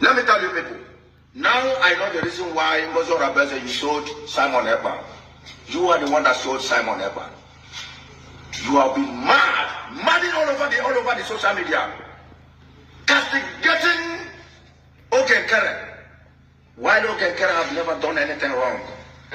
Let me tell you people. Now I know the reason why Ngozi Oraveze, you sold Simon Ekpa. You are the one that sold Simon Ekpa. You have been madding all over the social media, castigating Ogenkere. While Ogenkere has never done anything wrong.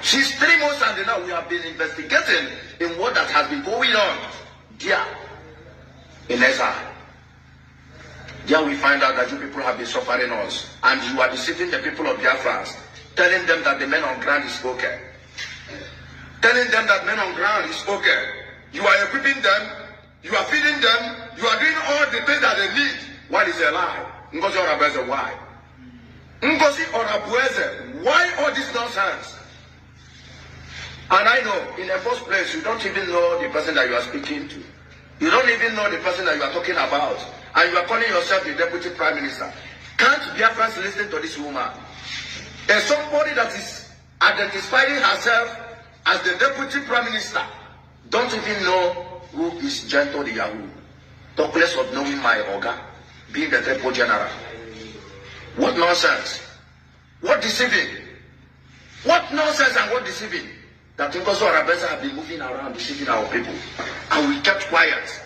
She's 3 months and now we have been investigating in what that has been going on there in exile. There we find out that you people have been suffering us, and you are deceiving the people of Biafra, telling them that the men on ground is okay. Telling them that men on ground is okay. You are equipping them, you are feeding them, you are doing all the things that they need. What is a lie? Ngozi Oraveze, why? Ngozi Oraveze, why all this nonsense? And I know, in the first place, you don't even know the person that you are speaking to. You don't even know the person that you are talking about. And you are calling yourself the Deputy Prime Minister. Can't Biafrans listen to this woman? There's somebody that is identifying herself as the Deputy Prime Minister. Don't even know who is Gentle the Yahoo. Talk less of knowing my Oga, being the Deputy General. What nonsense? What deceiving? What nonsense and what deceiving? That Ngozi Oraveze have been moving around deceiving our people. And we kept quiet.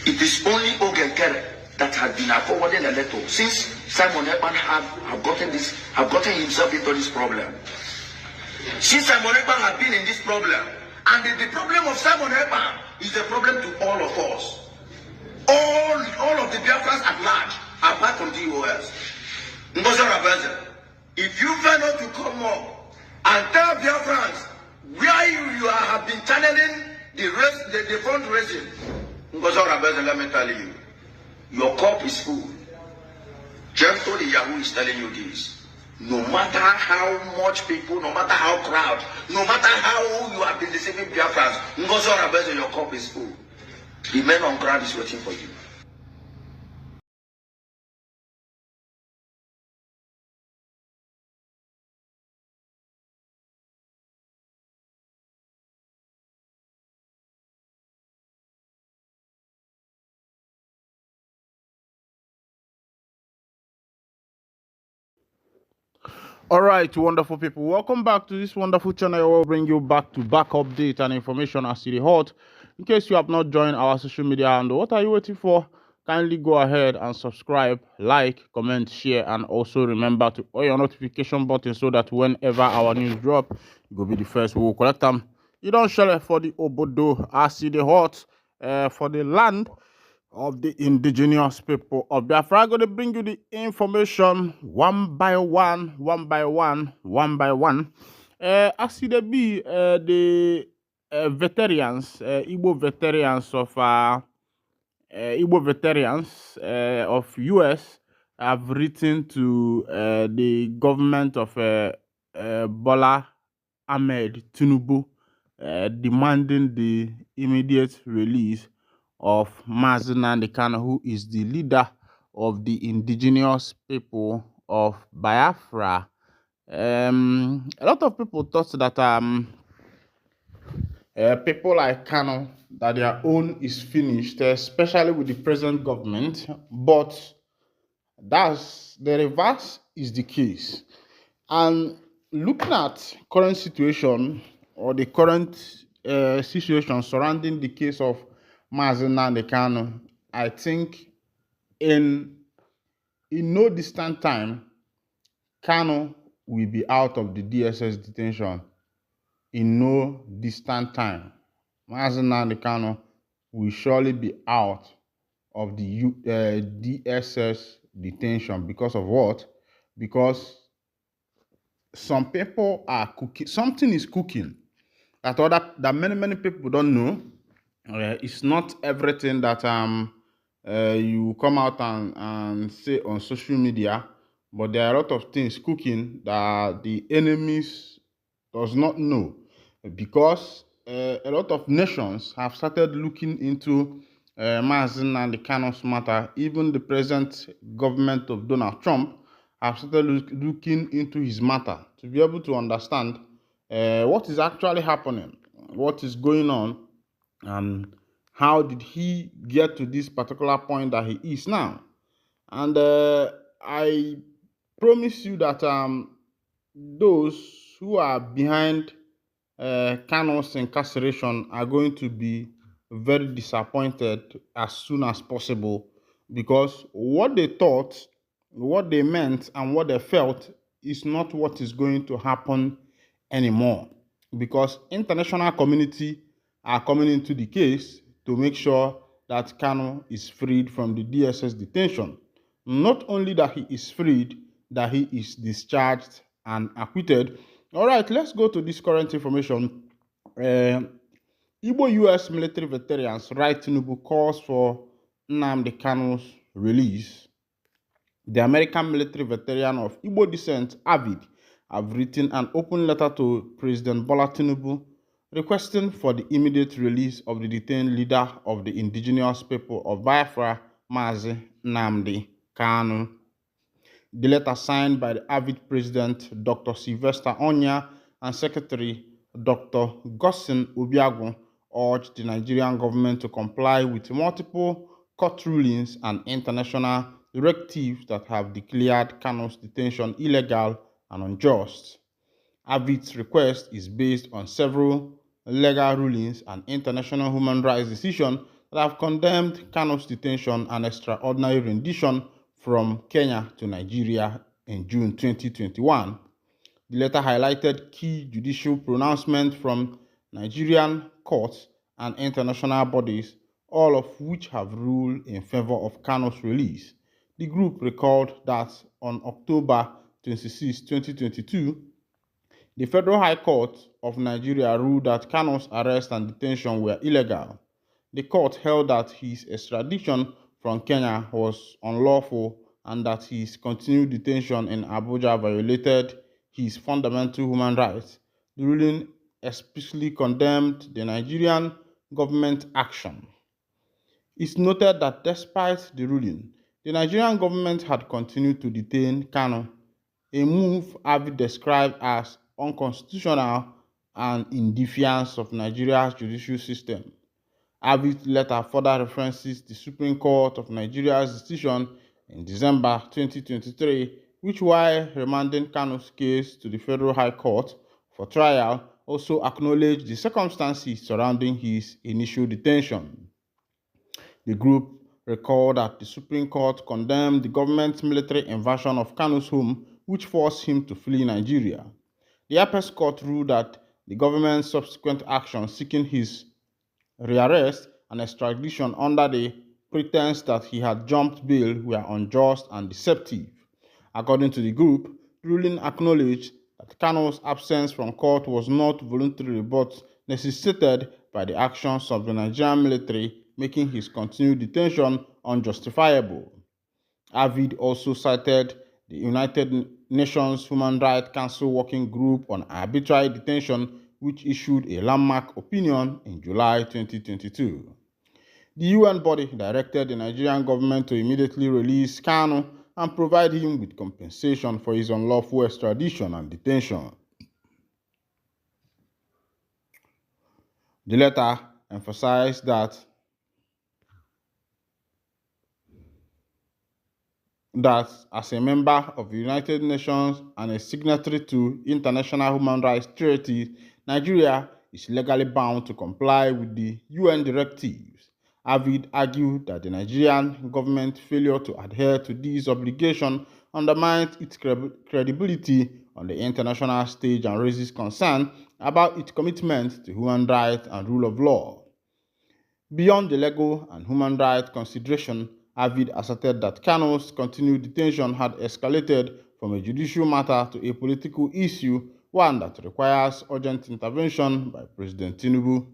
It is only Ogenkere that had been forwarding a letter since Simon Ekpa have gotten himself into this problem. Since Simon Ekpa had been in this problem, and the problem of Simon Ekpa is a problem to all of us. All of the Biafrans at large, apart from DOS. Ngozi Oraveze, if you fail not to come up and tell Biafrans where you have been channeling the fundraising, Ngozi Oraveze, let me tell you, your cup is full. Gentle the Yahoo is telling you this. No matter how much people, no matter how crowd, no matter how you have been deceiving Biafrans, Ngozi Oraveze, your cup is full. The men on ground is waiting for you. All right, wonderful people, welcome back to this wonderful channel. I will bring you back to back update and information as it is hot. In case you have not joined our social media handle, what are you waiting for? Kindly go ahead and subscribe, like, comment, share, and also remember to on your notification button so that whenever our news drop, you will be the first we will collect them. You don't share it for the obodo as it is hot for the land of the indigenous people of Biafra. I'm going to bring you the information one by one. As it be the veterans, Igbo veterans of US have written to the government of Bola Ahmed Tinubu, demanding the immediate release of Mazi Nnamdi Kanu, who is the leader of the indigenous people of Biafra. A lot of people thought that people like Kanu, that their own is finished, especially with the present government, but that's the reverse is the case. And looking at current situation or the current situation surrounding the case of Mazi Nnamdi Kanu, I think in no distant time, Kanu will be out of the DSS detention. In no distant time, Mazi Nnamdi Kanu will surely be out of the DSS detention. Because of what? Because some people are cooking. Something is cooking that many people don't know. It's not everything that you come out and say on social media, but there are a lot of things cooking that the enemies does not know, because a lot of nations have started looking into Mazi Nnamdi Kanu's matter. Even the present government of Donald Trump have started looking into his matter to be able to understand what is actually happening, what is going on, and how did he get to this particular point that he is now. And I promise you that those who are behind Kano's incarceration are going to be very disappointed as soon as possible, because what they thought, what they meant, and what they felt is not what is going to happen anymore. Because international community are coming into the case to make sure that Kano is freed from the DSS detention. Not only that he is freed, that he is discharged and acquitted. All right, let's go to this current information. Uh, Igbo US military veterans Right Tinubu calls for Nnamdi Kano's release. The American military veteran of Igbo descent, Avid, have written an open letter to President Bola Tinubu requesting for the immediate release of the detained leader of the indigenous people of Biafra, Mazi Nnamdi Kanu. The letter, signed by the Avid president Dr. Sylvester Onya and Secretary Dr. Gosin Obiagu, urged the Nigerian government to comply with multiple court rulings and international directives that have declared Kano's detention illegal and unjust. Avid's request is based on several legal rulings and international human rights decisions that have condemned Kano's detention and extraordinary rendition from Kenya to Nigeria in June 2021. The letter highlighted key judicial pronouncements from Nigerian courts and international bodies, all of which have ruled in favor of Kano's release. The group recalled that on October 26, 2022, the Federal High Court of Nigeria ruled that Kano's arrest and detention were illegal. The court held that his extradition from Kenya was unlawful and that his continued detention in Abuja violated his fundamental human rights. The ruling explicitly condemned the Nigerian government action. It's noted that despite the ruling, the Nigerian government had continued to detain Kano, a move Avid described as unconstitutional and in defiance of Nigeria's judicial system. Avid's letter further references the Supreme Court of Nigeria's decision in December 2023, which, while remanding Kano's case to the Federal High Court for trial, also acknowledged the circumstances surrounding his initial detention. The group recalled that the Supreme Court condemned the government's military invasion of Kano's home, which forced him to flee Nigeria. The Apex Court ruled that the government's subsequent actions seeking his rearrest and extradition under the pretense that he had jumped bail were unjust and deceptive. According to the group, the ruling acknowledged that Kano's absence from court was not voluntary but necessitated by the actions of the Nigerian military, making his continued detention unjustifiable. Avid also cited the United Nations Human Rights Council Working Group on Arbitrary Detention, which issued a landmark opinion in July 2022. The UN body directed the Nigerian government to immediately release Kanu and provide him with compensation for his unlawful extradition and detention. The letter emphasized that as a member of the United Nations and a signatory to international human rights treaties, Nigeria is legally bound to comply with the UN directives. Avid argued that the Nigerian government's failure to adhere to these obligations undermines its credibility on the international stage and raises concern about its commitment to human rights and rule of law. Beyond the legal and human rights consideration, Avid asserted that Kano's continued detention had escalated from a judicial matter to a political issue, one that requires urgent intervention by President Tinubu.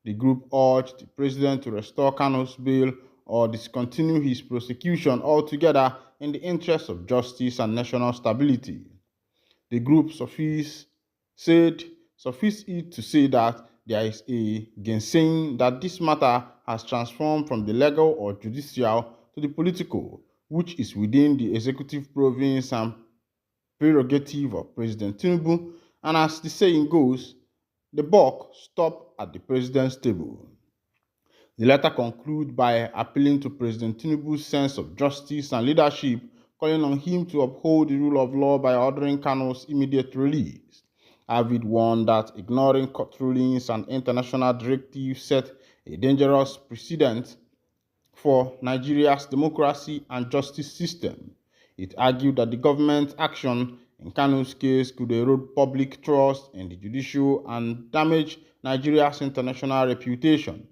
The group urged the president to restore Kano's bail or discontinue his prosecution altogether in the interest of justice and national stability. The group suffice it to say that there is a gainsaying that this matter has transformed from the legal or judicial to the political, which is within the executive province and prerogative of President Tinubu, and as the saying goes, the buck stops at the president's table. The letter concludes by appealing to President Tinubu's sense of justice and leadership, calling on him to uphold the rule of law by ordering Kano's immediate release. Avid warned that ignoring court rulings and international directives set a dangerous precedent for Nigeria's democracy and justice system. It argued that the government's action in Kano's case could erode public trust in the judicial and damage Nigeria's international reputation.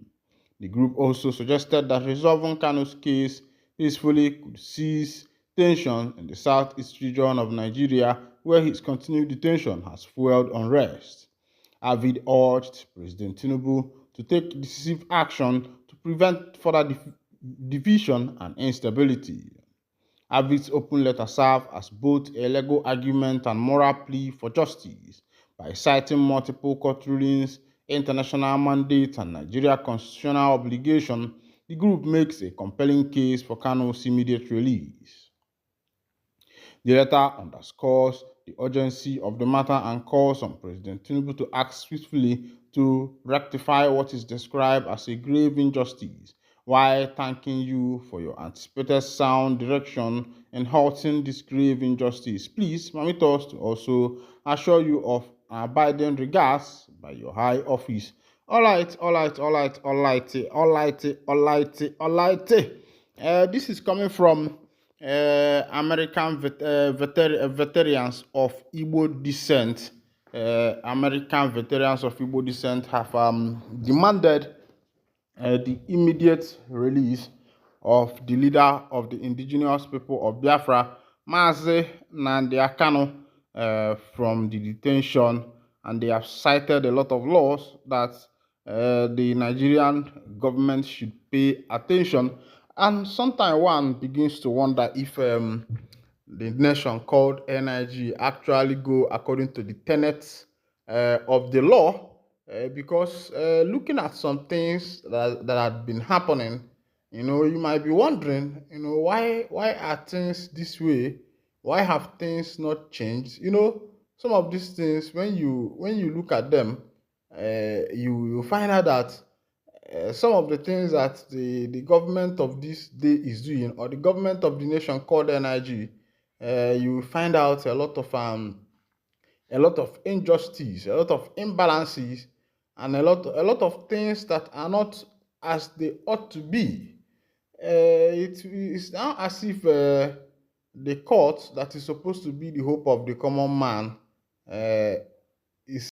The group also suggested that resolving Kano's case peacefully could cease tension in the southeast region of Nigeria, where his continued detention has fueled unrest. Avid urged President Tinubu to take decisive action to prevent further division and instability. Avid's open letter served as both a legal argument and moral plea for justice by citing multiple court rulings, international mandates, and Nigeria's constitutional obligation. The group makes a compelling case for Kano's immediate release. The letter underscores the urgency of the matter and calls on President Tinubu to act swiftly to rectify what is described as a grave injustice, while thanking you for your anticipated sound direction in halting this grave injustice. Please permit us to also assure you of our abiding regards by your high office. Alright. This is coming from American veterans of Igbo descent. American veterans of Igbo descent have demanded the immediate release of the leader of the indigenous people of Biafra, Mazi Nnamdi Kanu, from the detention, and they have cited a lot of laws that the Nigerian government should pay attention. And sometimes one begins to wonder if the nation called NIG actually go according to the tenets of the law, because looking at some things that had been happening, you might be wondering, why are things this way? Why have things not changed? Some of these things, when you look at them, you find out that some of the things that the government of this day is doing, or the government of the nation called NIG, you find out a lot of injustice, a lot of imbalances, and a lot of things that are not as they ought to be. It is now as if the court that is supposed to be the hope of the common man uh, is